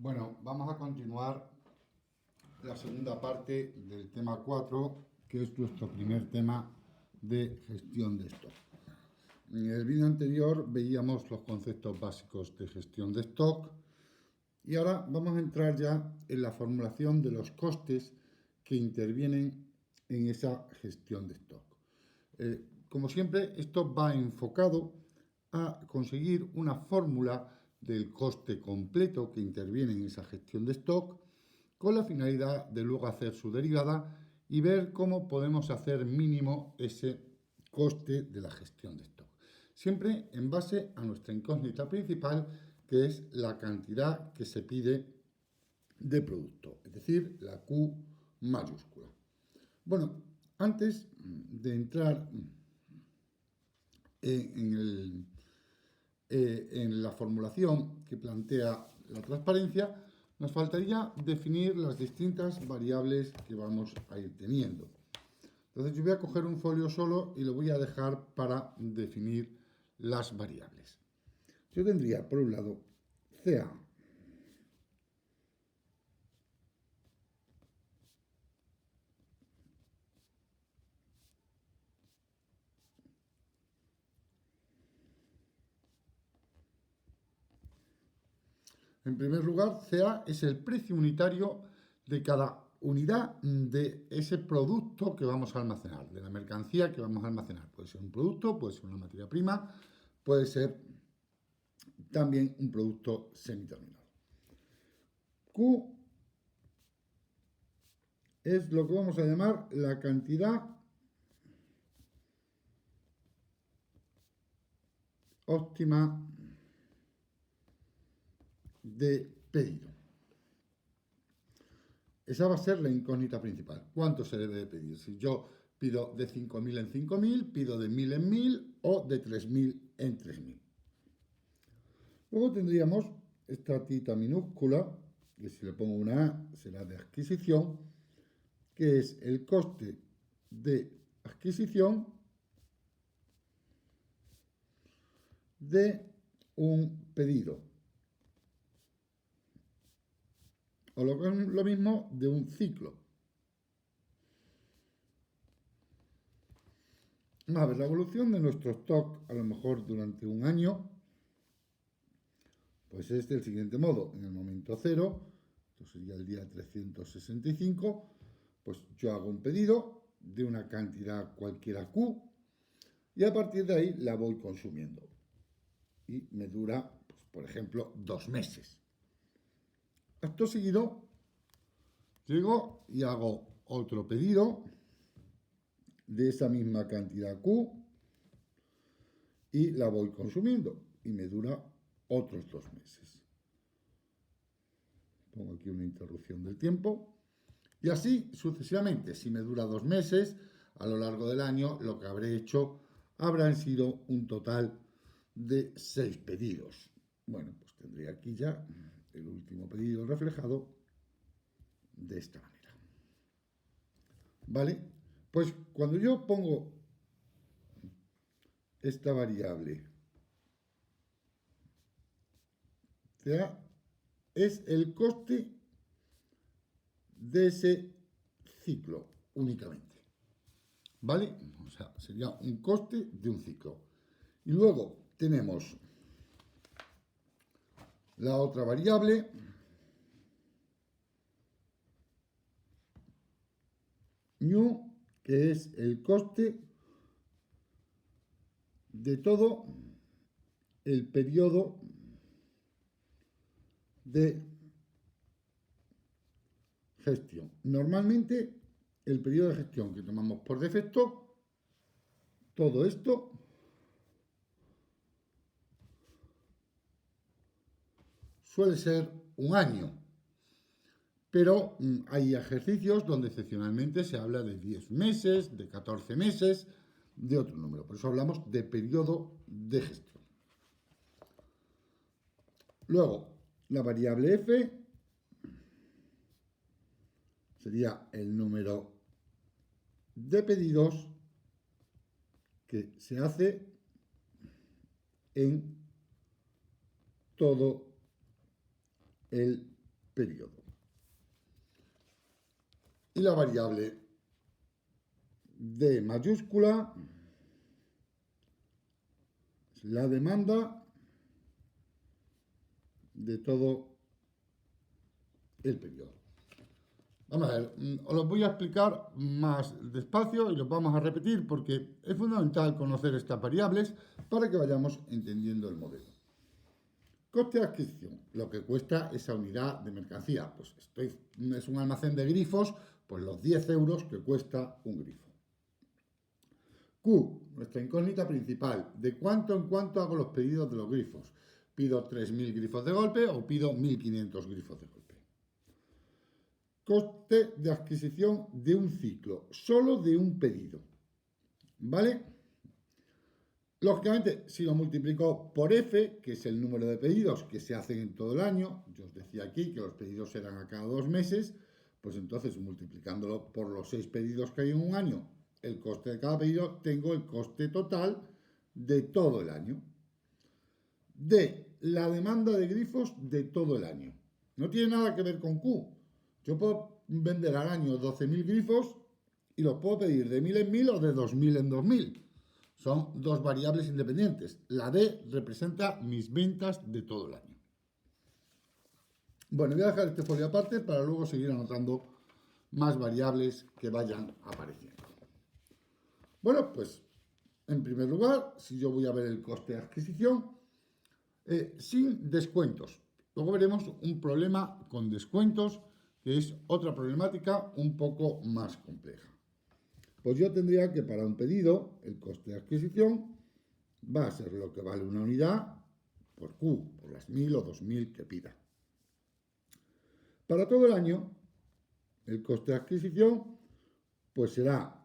Bueno, vamos a continuar la segunda parte del tema 4, que es nuestro primer tema de gestión de stock. En el vídeo anterior veíamos los conceptos básicos de gestión de stock y ahora vamos a entrar ya en la formulación de los costes que intervienen en esa gestión de stock. Como siempre, esto va enfocado a conseguir una fórmula del coste completo que interviene en esa gestión de stock, con la finalidad de luego hacer su derivada y ver cómo podemos hacer mínimo ese coste de la gestión de stock. Siempre en base a nuestra incógnita principal, que es la cantidad que se pide de producto, es decir, la Q mayúscula. Bueno, antes de entrar en la formulación que plantea la transparencia, nos faltaría definir las distintas variables que vamos a ir teniendo. Entonces yo voy a coger un folio solo y lo voy a dejar para definir las variables. Yo tendría por un lado CA. En primer lugar, CA es el precio unitario de cada unidad de ese producto que vamos a almacenar, de la mercancía que vamos a almacenar. Puede ser un producto, puede ser una materia prima, puede ser también un producto semiterminado. Q es lo que vamos a llamar la cantidad óptima de pedido. Esa va a ser la incógnita principal. ¿Cuánto se debe de pedir? Si yo pido de 5.000 en 5.000, pido de 1.000 en 1.000 o de 3.000 en 3.000. Luego tendríamos esta tita minúscula, que si le pongo una A será de adquisición, que es el coste de adquisición de un pedido. O lo mismo de un ciclo. A ver, la evolución de nuestro stock, a lo mejor durante un año, pues es del siguiente modo. En el momento cero, esto sería el día 365, pues yo hago un pedido de una cantidad cualquiera Q y a partir de ahí la voy consumiendo. Y me dura, pues, por ejemplo, 2 meses. Acto seguido, llego y hago otro pedido de esa misma cantidad Q y la voy consumiendo y me dura otros 2 meses. Pongo aquí una interrupción del tiempo y así sucesivamente. Si me dura 2 meses, a lo largo del año lo que habré hecho habrán sido un total de 6 pedidos. Bueno, pues tendré aquí ya el último pedido reflejado de esta manera. ¿Vale? Pues cuando yo pongo esta variable CA, es el coste de ese ciclo únicamente. ¿Vale? O sea, sería un coste de un ciclo. Y luego tenemos la otra variable, new, que es el coste de todo el periodo de gestión. Normalmente, el periodo de gestión que tomamos por defecto, todo esto suele ser un año. Pero hay ejercicios donde excepcionalmente se habla de 10 meses, de 14 meses, de otro número. Por eso hablamos de periodo de gestión. Luego, la variable F sería el número de pedidos que se hace en todo el periodo. Y la variable D mayúscula es la demanda de todo el periodo. Vamos a ver, os lo voy a explicar más despacio y lo vamos a repetir porque es fundamental conocer estas variables para que vayamos entendiendo el modelo. Coste de adquisición, lo que cuesta esa unidad de mercancía. Pues es un almacén de grifos, pues los 10 euros que cuesta un grifo. Q, nuestra incógnita principal, de cuánto en cuánto hago los pedidos de los grifos. ¿Pido 3.000 grifos de golpe o pido 1.500 grifos de golpe? Coste de adquisición de un ciclo, solo de un pedido, ¿vale? Lógicamente, si lo multiplico por F, que es el número de pedidos que se hacen en todo el año, yo os decía aquí que los pedidos eran a cada 2 meses, pues entonces multiplicándolo por los 6 pedidos que hay en un año, el coste de cada pedido, tengo el coste total de todo el año. De la demanda de grifos de todo el año. No tiene nada que ver con Q. Yo puedo vender al año 12.000 grifos y los puedo pedir de 1.000 en 1.000 o de 2.000 en 2.000. Son dos variables independientes. La D representa mis ventas de todo el año. Bueno, voy a dejar este folio aparte para luego seguir anotando más variables que vayan apareciendo. Bueno, pues en primer lugar, si yo voy a ver el coste de adquisición, sin descuentos. Luego veremos un problema con descuentos, que es otra problemática un poco más compleja. Pues yo tendría que para un pedido, el coste de adquisición va a ser lo que vale una unidad por Q, por las 1.000 o 2.000 que pida. Para todo el año, el coste de adquisición pues será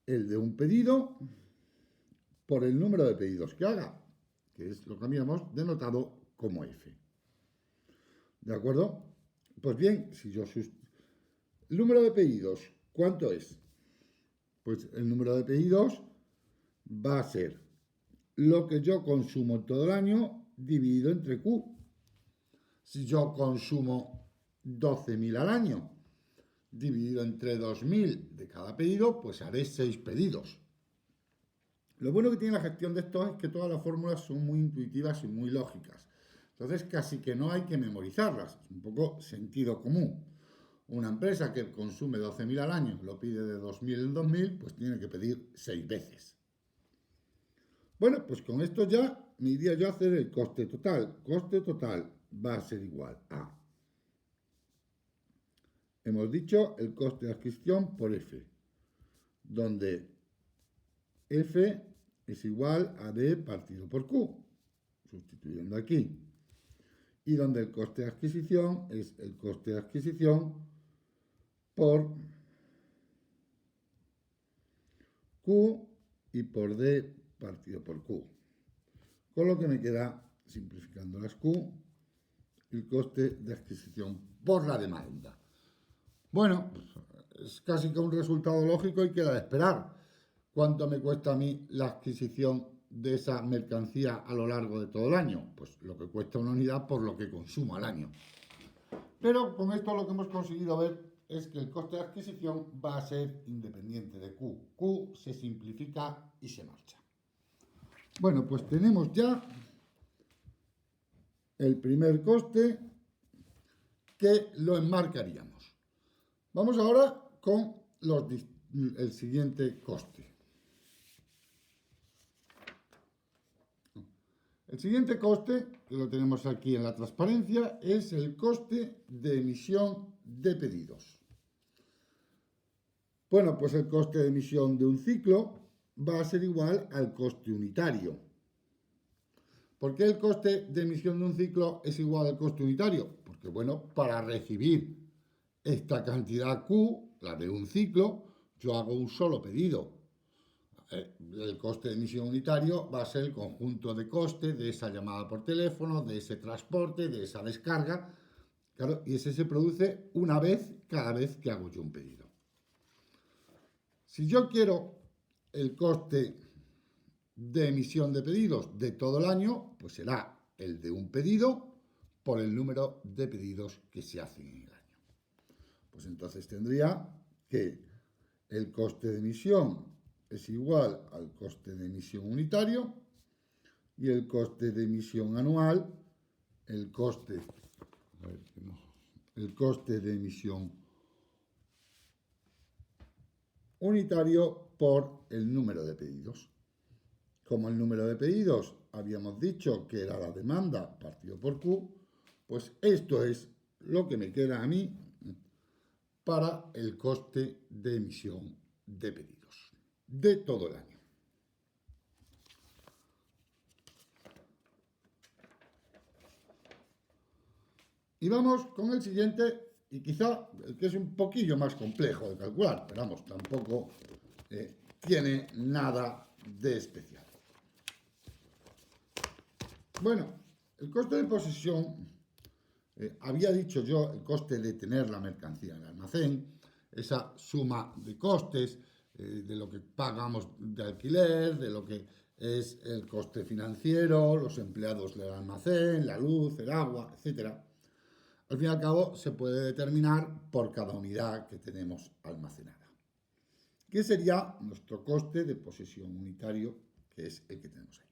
el de un pedido por el número de pedidos que haga, que es lo que habíamos denotado como F. ¿De acuerdo? Pues bien, si yo el número de pedidos, ¿cuánto es? Pues el número de pedidos va a ser lo que yo consumo todo el año dividido entre Q. Si yo consumo 12.000 al año, dividido entre 2.000 de cada pedido, pues haré 6 pedidos. Lo bueno que tiene la gestión de estos es que todas las fórmulas son muy intuitivas y muy lógicas. Entonces casi que no hay que memorizarlas, es un poco sentido común. Una empresa que consume 12.000 al año, lo pide de 2.000 en 2.000, pues tiene que pedir 6 veces. Bueno, pues con esto ya me iría yo a hacer el coste total. Coste total va a ser igual a, hemos dicho, el coste de adquisición por F, donde F es igual a D partido por Q, sustituyendo aquí. Y donde el coste de adquisición es el coste de adquisición por Q y por D partido por Q. Con lo que me queda, simplificando las Q, el coste de adquisición por la demanda. Bueno, es casi que un resultado lógico y queda de esperar. ¿Cuánto me cuesta a mí la adquisición de esa mercancía a lo largo de todo el año? Pues lo que cuesta una unidad por lo que consumo al año. Pero con esto lo que hemos conseguido ver es que el coste de adquisición va a ser independiente de Q. Q se simplifica y se marcha. Bueno, pues tenemos ya el primer coste que lo enmarcaríamos. Vamos ahora con el siguiente coste. El siguiente coste, que lo tenemos aquí en la transparencia, es el coste de emisión de pedidos. Bueno, pues el coste de emisión de un ciclo va a ser igual al coste unitario. ¿Por qué el coste de emisión de un ciclo es igual al coste unitario? Porque, bueno, para recibir esta cantidad Q, la de un ciclo, yo hago un solo pedido. El coste de emisión unitario va a ser el conjunto de coste de esa llamada por teléfono, de ese transporte, de esa descarga. Claro, y ese se produce una vez cada vez que hago yo un pedido. Si yo quiero el coste de emisión de pedidos de todo el año, pues será el de un pedido por el número de pedidos que se hacen en el año. Pues entonces tendría que el coste de emisión es igual al coste de emisión unitario y el coste de emisión anual, el coste de emisión unitario por el número de pedidos. Como el número de pedidos habíamos dicho que era la demanda partido por Q, pues esto es lo que me queda a mí para el coste de emisión de pedidos de todo el año. Y vamos con el siguiente, y quizá el que es un poquillo más complejo de calcular, pero vamos, tampoco tiene nada de especial. Bueno, el coste de posesión, había dicho yo el coste de tener la mercancía en el almacén, esa suma de costes, de lo que pagamos de alquiler, de lo que es el coste financiero, los empleados del almacén, la luz, el agua, etcétera. Al fin y al cabo se puede determinar por cada unidad que tenemos almacenada, que sería nuestro coste de posesión unitario, que es el que tenemos ahí.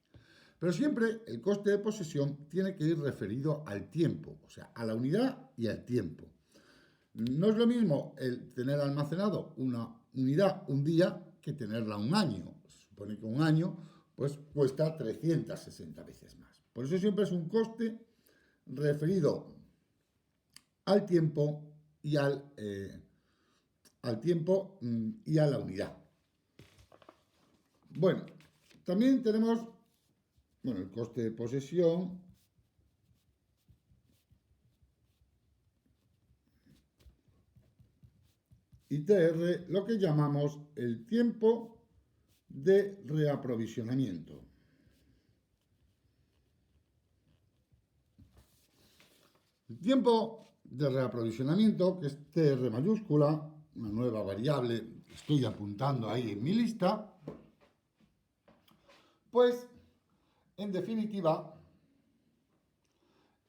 Pero siempre el coste de posesión tiene que ir referido al tiempo, o sea, a la unidad y al tiempo. No es lo mismo el tener almacenado una unidad un día que tenerla un año. Se supone que un año pues cuesta 360 veces más. Por eso siempre es un coste referido al tiempo y a la unidad. Bueno, también tenemos el coste de posesión y TR, lo que llamamos el tiempo de reaprovisionamiento. El tiempo de reaprovisionamiento, que es TR mayúscula, una nueva variable que estoy apuntando ahí en mi lista, pues, en definitiva,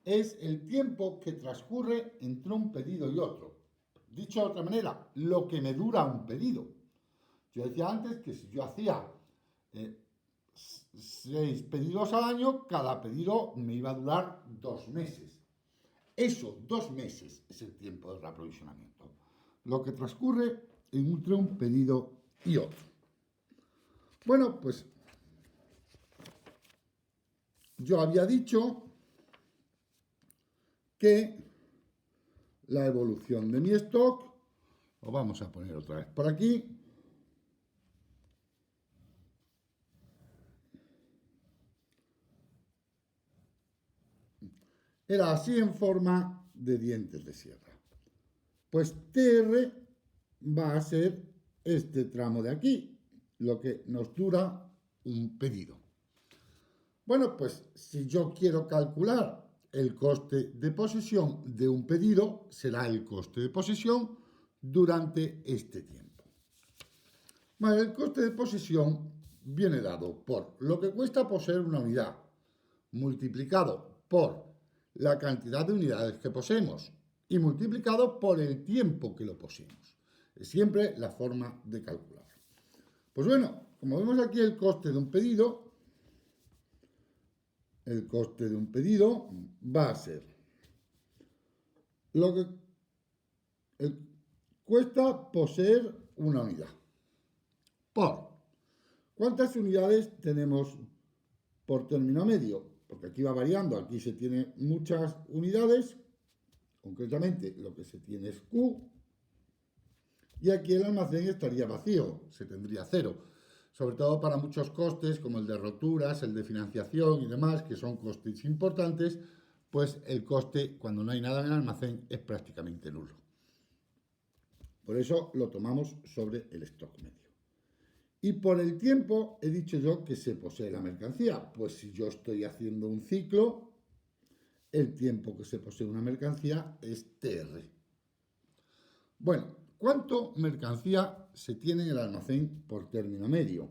es el tiempo que transcurre entre un pedido y otro. Dicho de otra manera, lo que me dura un pedido. Yo decía antes que si yo hacía 6 pedidos al año, cada pedido me iba a durar 2 meses. Eso, 2 meses, es el tiempo de reaprovisionamiento. Lo que transcurre entre un pedido y otro. Bueno, pues yo había dicho que la evolución de mi stock, lo vamos a poner otra vez por aquí, era así en forma de dientes de sierra. Pues TR va a ser este tramo de aquí, lo que nos dura un pedido. Bueno, pues si yo quiero calcular el coste de posesión de un pedido, será el coste de posesión durante este tiempo. Bueno, el coste de posesión viene dado por lo que cuesta poseer una unidad, multiplicado por la cantidad de unidades que poseemos y multiplicado por el tiempo que lo poseemos. Es siempre la forma de calcular. Pues bueno, como vemos aquí el coste de un pedido, va a ser lo que cuesta poseer una unidad por cuántas unidades tenemos por término medio, porque aquí va variando, aquí se tiene muchas unidades, concretamente lo que se tiene es Q, y aquí el almacén estaría vacío, se tendría 0, sobre todo para muchos costes como el de roturas, el de financiación y demás, que son costes importantes, pues el coste cuando no hay nada en el almacén es prácticamente nulo. Por eso lo tomamos sobre el stock medio. Y por el tiempo he dicho yo que se posee la mercancía. Pues si yo estoy haciendo un ciclo, el tiempo que se posee una mercancía es TR. Bueno, ¿cuánto mercancía se tiene en el almacén por término medio?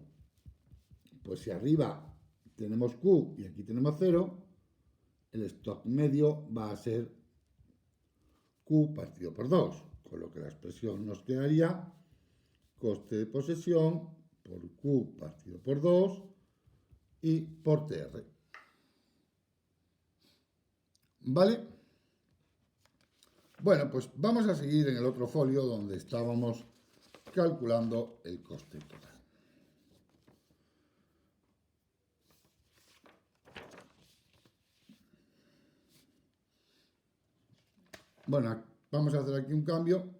Pues si arriba tenemos Q y aquí tenemos 0, el stock medio va a ser Q partido por 2, con lo que la expresión nos quedaría coste de posesión por Q partido por 2 y por TR. ¿Vale? Bueno, pues vamos a seguir en el otro folio donde estábamos calculando el coste total. Bueno, vamos a hacer aquí un cambio.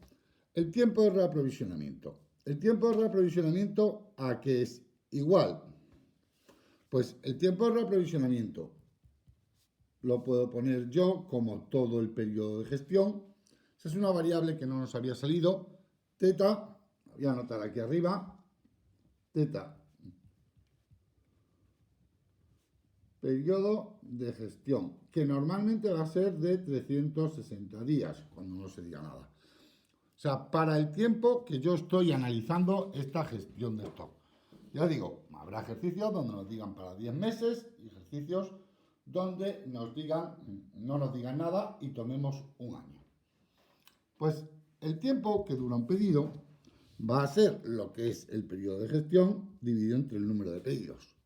El tiempo de reaprovisionamiento. El tiempo de reaprovisionamiento, ¿a qué es igual? Pues el tiempo de reaprovisionamiento lo puedo poner yo como todo el periodo de gestión. Esa es una variable que no nos había salido. Teta, voy a anotar aquí arriba, teta, periodo de gestión, que normalmente va a ser de 360 días, cuando no se diga nada. O sea, para el tiempo que yo estoy analizando esta gestión de stock. Ya digo, habrá ejercicios donde nos digan para 10 meses y ejercicios donde nos digan, no nos digan nada y tomemos un año. Pues el tiempo que dura un pedido va a ser lo que es el periodo de gestión dividido entre el número de pedidos.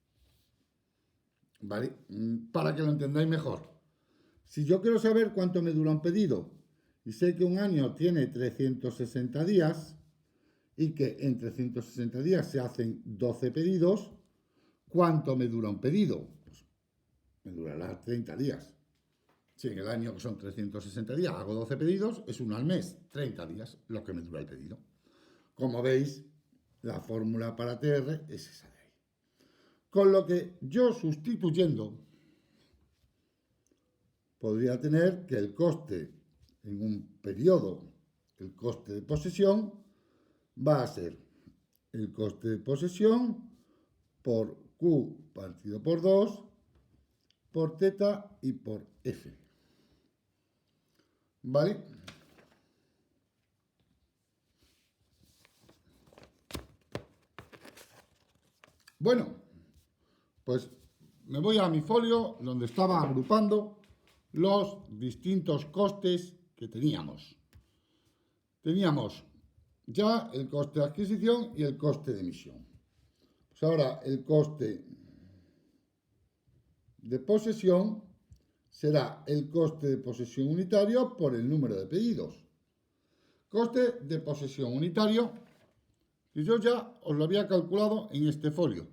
¿Vale? Para que lo entendáis mejor. Si yo quiero saber cuánto me dura un pedido y sé que un año tiene 360 días y que en 360 días se hacen 12 pedidos, ¿cuánto me dura un pedido? Pues me durará 30 días. Si en el año, que son 360 días, hago 12 pedidos, es uno al mes, 30 días, lo que me dura el pedido. Como veis, la fórmula para TR es esa de ahí. Con lo que yo sustituyendo, podría tener que el coste en un periodo, el coste de posesión, va a ser el coste de posesión por Q partido por 2, por teta y por F. ¿Vale? Bueno, pues me voy a mi folio donde estaba agrupando los distintos costes que teníamos. Teníamos ya el coste de adquisición y el coste de emisión. Pues ahora el coste de posesión será el coste de posesión unitario por el número de pedidos. Coste de posesión unitario, que yo ya os lo había calculado en este folio.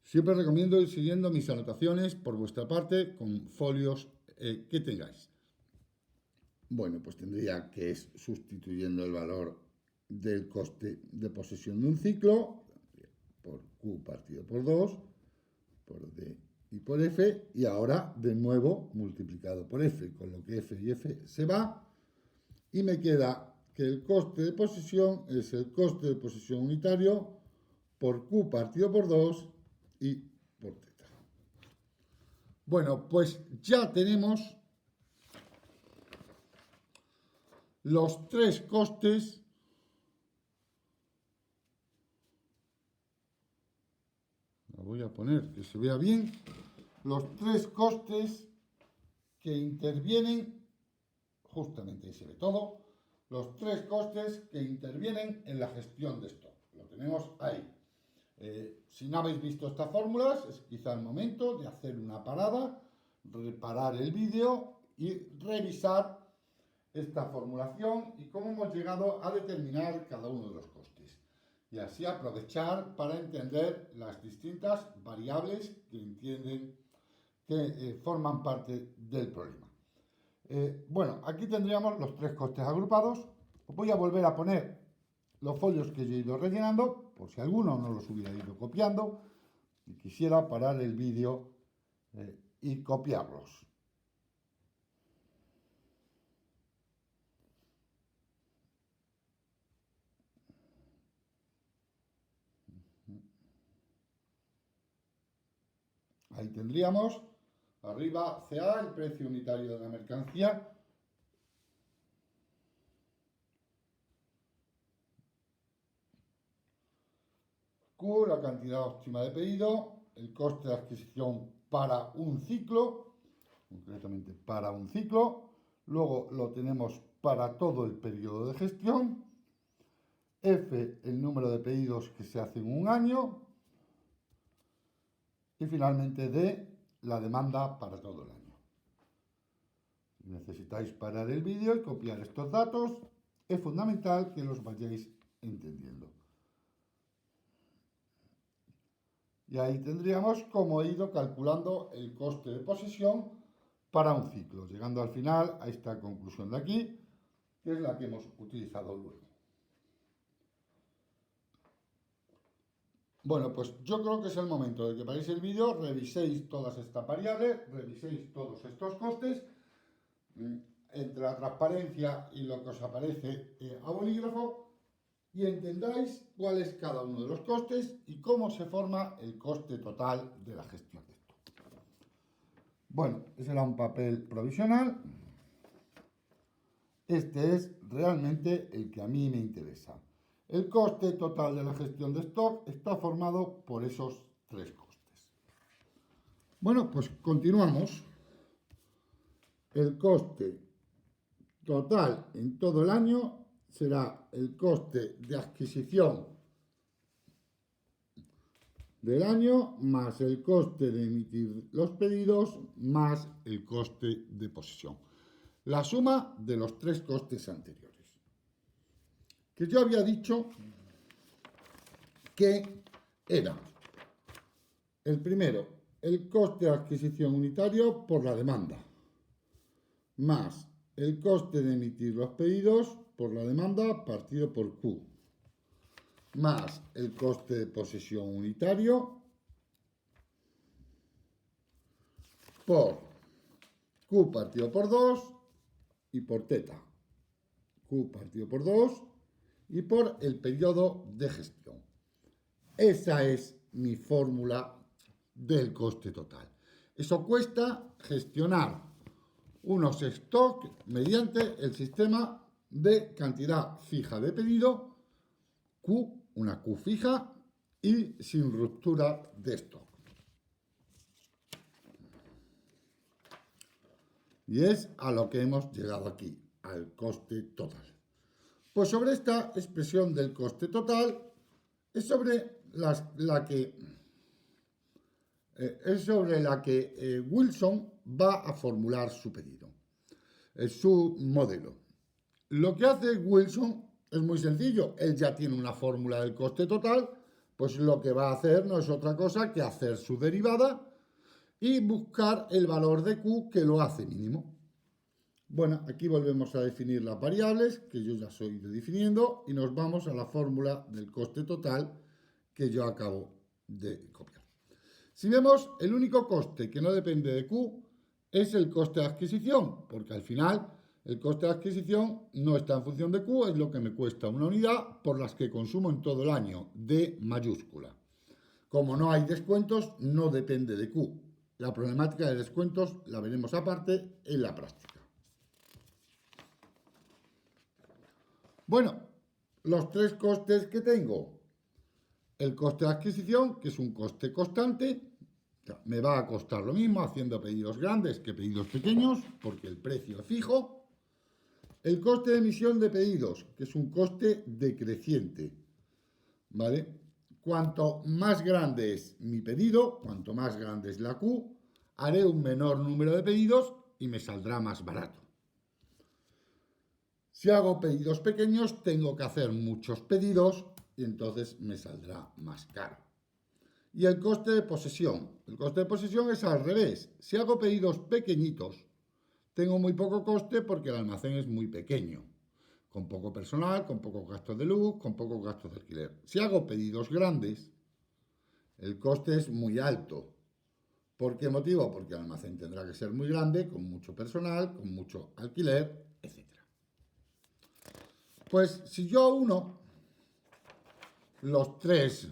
Siempre recomiendo ir siguiendo mis anotaciones por vuestra parte con folios que tengáis. Bueno, pues tendría que es sustituyendo el valor del coste de posesión de un ciclo por Q partido por 2, por D y por F, y ahora de nuevo multiplicado por F, con lo que F y F se va, y me queda que el coste de posesión es el coste de posesión unitario por Q partido por 2 y por teta. Bueno, pues ya tenemos los tres costes la voy a poner que se vea bien, los tres costes que intervienen, justamente ahí se ve todo, los tres costes que intervienen en la gestión de stock. Lo tenemos ahí. Si no habéis visto estas fórmulas, es quizá el momento de hacer una parada, reparar el vídeo y revisar esta formulación y cómo hemos llegado a determinar cada uno de los costes. Y así aprovechar para entender las distintas variables que forman parte del problema. Bueno, aquí tendríamos los tres costes agrupados. Os voy a volver a poner los folios que yo he ido rellenando, por si alguno no los hubiera ido copiando y quisiera parar el vídeo y copiarlos. Ahí tendríamos arriba CA, el precio unitario de la mercancía. Q, la cantidad óptima de pedido, el coste de adquisición para un ciclo concretamente para un ciclo, luego lo tenemos para todo el periodo de gestión, F, el número de pedidos que se hacen en un año, y finalmente D, la demanda para todo el año. Si necesitáis parar el vídeo y copiar estos datos, es fundamental que los vayáis entendiendo. Y ahí tendríamos cómo he ido calculando el coste de posesión para un ciclo, llegando al final a esta conclusión de aquí, que es la que hemos utilizado luego. Bueno, pues yo creo que es el momento de que paréis el vídeo, reviséis todas estas variables, reviséis todos estos costes, entre la transparencia y lo que os aparece a bolígrafo, y entendáis cuál es cada uno de los costes y cómo se forma el coste total de la gestión de esto. Bueno, ese era un papel provisional. Este es realmente el que a mí me interesa. El coste total de la gestión de stock está formado por esos tres costes. Bueno, pues continuamos. El coste total en todo el año será el coste de adquisición del año más el coste de emitir los pedidos más el coste de posesión. La suma de los tres costes anteriores. Que yo había dicho que era el primero, el coste de adquisición unitario por la demanda, más el coste de emitir los pedidos por la demanda partido por Q, más el coste de posesión unitario por Q partido por 2 y por teta. Q partido por 2 y por el periodo de gestión. Esa es mi fórmula del coste total. Eso cuesta gestionar unos stocks mediante el sistema de cantidad fija de pedido, Q, una Q fija y sin ruptura de stock. Y es a lo que hemos llegado aquí, al coste total. Pues sobre esta expresión del coste total es sobre la que Wilson va a formular su pedido, su modelo. Lo que hace Wilson es muy sencillo. Él ya tiene una fórmula del coste total, pues lo que va a hacer no es otra cosa que hacer su derivada y buscar el valor de Q que lo hace mínimo. Bueno, aquí volvemos a definir las variables que yo ya estoy definiendo y nos vamos a la fórmula del coste total que yo acabo de copiar. Si vemos, el único coste que no depende de Q es el coste de adquisición, porque al final el coste de adquisición no está en función de Q, es lo que me cuesta una unidad por las que consumo en todo el año, D mayúscula. Como no hay descuentos, no depende de Q. La problemática de descuentos la veremos aparte en la práctica. Bueno, los tres costes que tengo. El coste de adquisición, que es un coste constante, me va a costar lo mismo haciendo pedidos grandes que pedidos pequeños, porque el precio es fijo. El coste de emisión de pedidos, que es un coste decreciente, ¿vale? Cuanto más grande es mi pedido, cuanto más grande es la Q, haré un menor número de pedidos y me saldrá más barato. Si hago pedidos pequeños, tengo que hacer muchos pedidos y entonces me saldrá más caro. Y el coste de posesión. El coste de posesión es al revés. Si hago pedidos pequeñitos, tengo muy poco coste porque el almacén es muy pequeño, con poco personal, con pocos gastos de luz, con pocos gastos de alquiler. Si hago pedidos grandes, el coste es muy alto. ¿Por qué motivo? Porque el almacén tendrá que ser muy grande, con mucho personal, con mucho alquiler, etc. Pues si yo uno los tres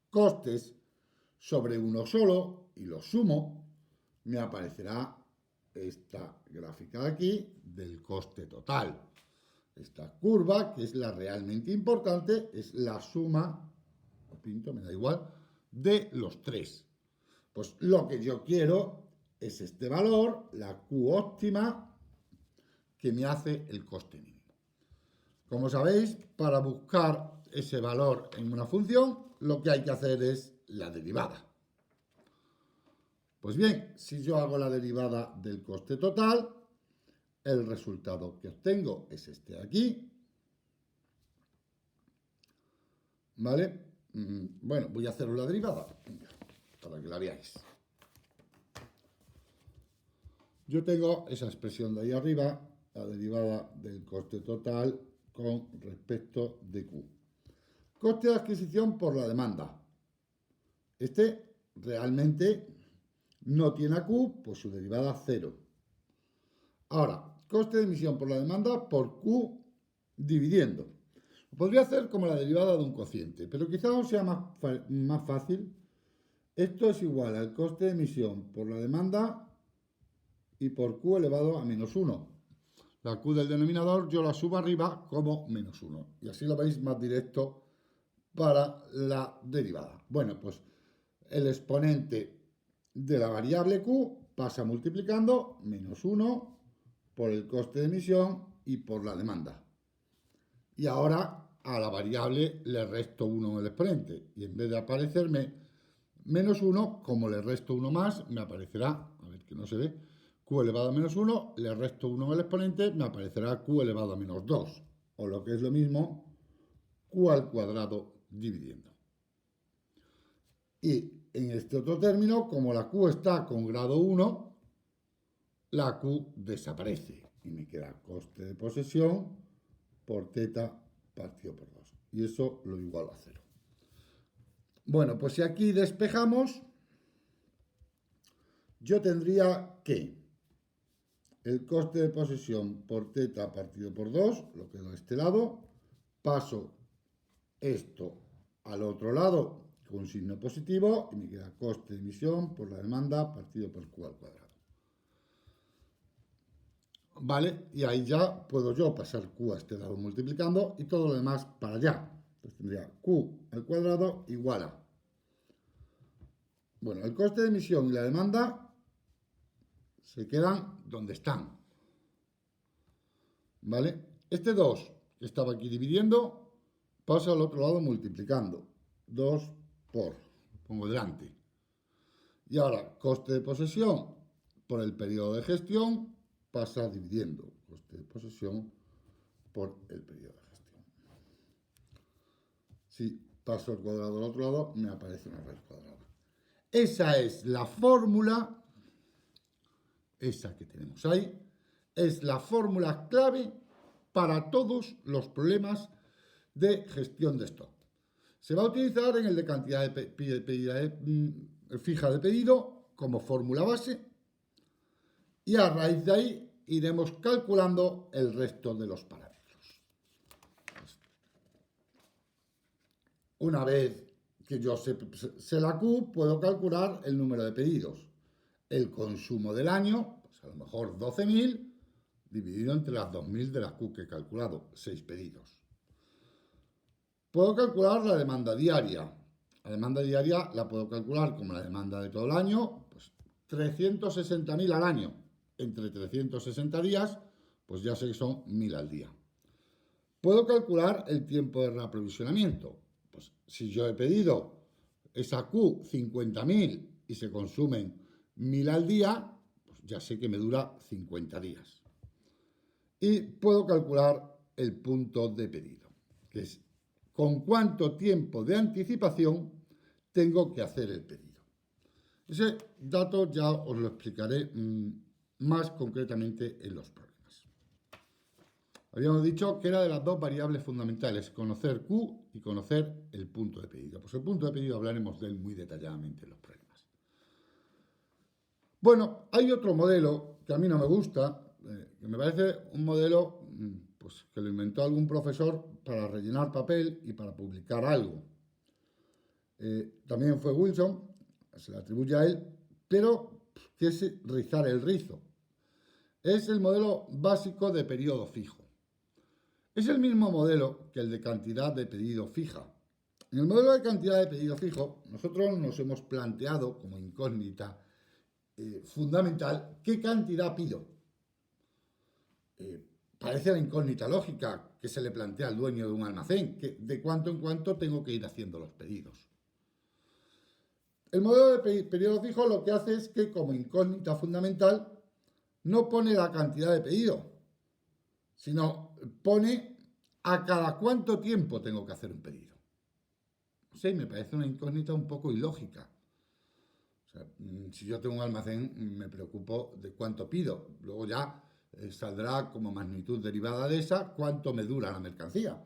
costes sobre uno solo y los sumo, me aparecerá esta gráfica de aquí del coste total. Esta curva, que es la realmente importante, es la suma, lo pinto, me da igual, de los tres. Pues lo que yo quiero es este valor, la Q óptima, que me hace el coste mínimo. Como sabéis, para buscar ese valor en una función, lo que hay que hacer es la derivada. Pues bien, si yo hago la derivada del coste total, el resultado que obtengo es este de aquí. ¿Vale? Bueno, voy a hacer la derivada para que la veáis. Yo tengo esa expresión de ahí arriba, la derivada del coste total con respecto de Q. Coste de adquisición por la demanda. Este realmente no tiene a Q, pues su derivada 0. Ahora, coste de emisión por la demanda por Q dividiendo. Podría hacer como la derivada de un cociente, pero quizá os sea más fácil. Esto es igual al coste de emisión por la demanda y por Q elevado a menos 1. La Q del denominador yo la subo arriba como menos 1. Y así lo veis más directo para la derivada. Bueno, pues el exponente de la variable Q pasa multiplicando menos 1 por el coste de emisión y por la demanda. Y ahora a la variable le resto 1 en el exponente. Y en vez de aparecerme menos 1, como le resto 1 más, me aparecerá, a ver que no se ve, Q elevado a menos 1, le resto 1 en el exponente, me aparecerá Q elevado a menos 2. O lo que es lo mismo, Q al cuadrado dividiendo. Y en este otro término, como la Q está con grado 1, la Q desaparece. Y me queda coste de posesión por teta partido por 2. Y eso lo igualo a 0. Bueno, pues si aquí despejamos, yo tendría que el coste de posesión por teta partido por 2, lo quedo a este lado, paso esto al otro lado con un signo positivo y me queda coste de emisión por la demanda partido por Q al cuadrado. ¿Vale? Y ahí ya puedo yo pasar Q a este lado multiplicando y todo lo demás para allá. Entonces tendría Q al cuadrado igual a... Bueno, el coste de emisión y la demanda se quedan donde están. ¿Vale? Este 2 que estaba aquí dividiendo pasa al otro lado multiplicando. 2 por, pongo delante. Y ahora, coste de posesión por el periodo de gestión pasa dividiendo. Coste de posesión por el periodo de gestión. Si paso el cuadrado al otro lado, me aparece una raíz cuadrada. Esa es la fórmula, esa que tenemos ahí, es la fórmula clave para todos los problemas de gestión de stock. Se va a utilizar en el de cantidad fija de pedido como fórmula base y a raíz de ahí iremos calculando el resto de los parámetros. Una vez que yo sé la Q, puedo calcular el número de pedidos. El consumo del año, pues a lo mejor 12.000, dividido entre las 2.000 de la Q que he calculado, 6 pedidos. Puedo calcular la demanda diaria. La demanda diaria la puedo calcular como la demanda de todo el año, pues 360.000 al año. Entre 360 días, pues ya sé que son 1.000 al día. Puedo calcular el tiempo de reaprovisionamiento. Pues si yo he pedido esa Q 50.000 y se consumen 1.000 al día, pues ya sé que me dura 50 días. Y puedo calcular el punto de pedido, que es con cuánto tiempo de anticipación tengo que hacer el pedido. Ese dato ya os lo explicaré más concretamente en los problemas. Habíamos dicho que era de las dos variables fundamentales, conocer Q y conocer el punto de pedido. Pues el punto de pedido hablaremos de él muy detalladamente en los problemas. Bueno, hay otro modelo que a mí no me gusta, que me parece un modelo pues, que lo inventó algún profesor para rellenar papel y para publicar algo. También fue Wilson, se le atribuye a él, pero que es rizar el rizo. Es el modelo básico de periodo fijo. Es el mismo modelo que el de cantidad de pedido fija. En el modelo de cantidad de pedido fijo, nosotros nos hemos planteado como incógnita fundamental, ¿qué cantidad pido? Parece la incógnita lógica que se le plantea al dueño de un almacén, que de cuánto en cuánto tengo que ir haciendo los pedidos. El modelo de periodo fijo lo que hace es que, como incógnita fundamental, no pone la cantidad de pedido, sino pone a cada cuánto tiempo tengo que hacer un pedido. Sí, me parece una incógnita un poco ilógica. O sea, si yo tengo un almacén, me preocupo de cuánto pido. Luego ya saldrá como magnitud derivada de esa cuánto me dura la mercancía.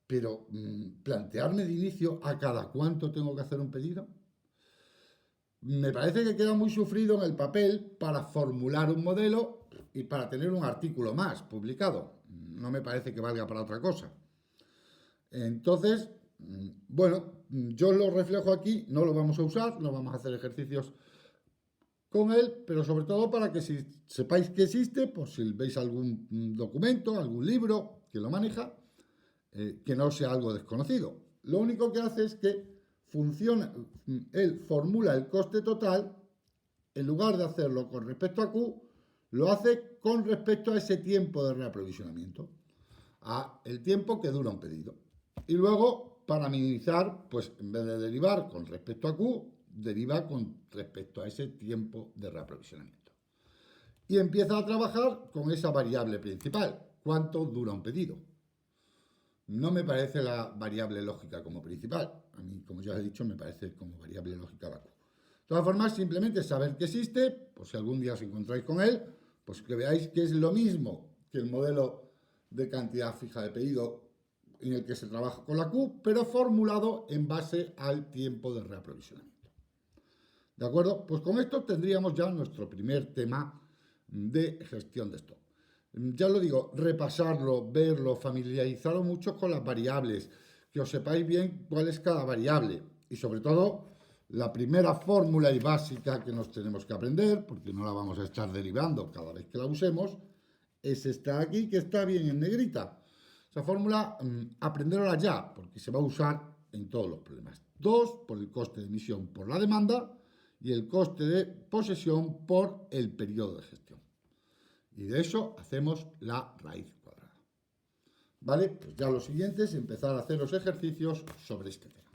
Pero plantearme de inicio a cada cuánto tengo que hacer un pedido, me parece que queda muy sufrido en el papel para formular un modelo y para tener un artículo más publicado. No me parece que valga para otra cosa. Entonces, bueno, yo lo reflejo aquí, no lo vamos a usar, no vamos a hacer ejercicios con él, pero sobre todo para que si sepáis que existe, pues si veis algún documento, algún libro que lo maneja, que no sea algo desconocido. Lo único que hace es que funciona, él formula el coste total, en lugar de hacerlo con respecto a Q, lo hace con respecto a ese tiempo de reaprovisionamiento, a el tiempo que dura un pedido. Y luego, para minimizar, pues en vez de derivar con respecto a Q, deriva con respecto a ese tiempo de reaprovisionamiento. Y empieza a trabajar con esa variable principal, cuánto dura un pedido. No me parece la variable lógica como principal. A mí, como ya he dicho, me parece como variable lógica la Q. De todas formas, simplemente saber que existe, pues si algún día os encontráis con él, pues que veáis que es lo mismo que el modelo de cantidad fija de pedido en el que se trabaja con la Q, pero formulado en base al tiempo de reaprovisionamiento. ¿De acuerdo? Pues con esto tendríamos ya nuestro primer tema de gestión de stock. Ya lo digo, repasarlo, verlo, familiarizaros mucho con las variables, que os sepáis bien cuál es cada variable y sobre todo la primera fórmula y básica que nos tenemos que aprender, porque no la vamos a estar derivando cada vez que la usemos, es esta aquí que está bien en negrita. Esa fórmula, aprenderla ya, porque se va a usar en todos los problemas. 2 por el coste de emisión por la demanda y el coste de posesión por el periodo de gestión. Y de eso hacemos la raíz cuadrada. ¿Vale? Pues ya lo siguiente es empezar a hacer los ejercicios sobre este tema.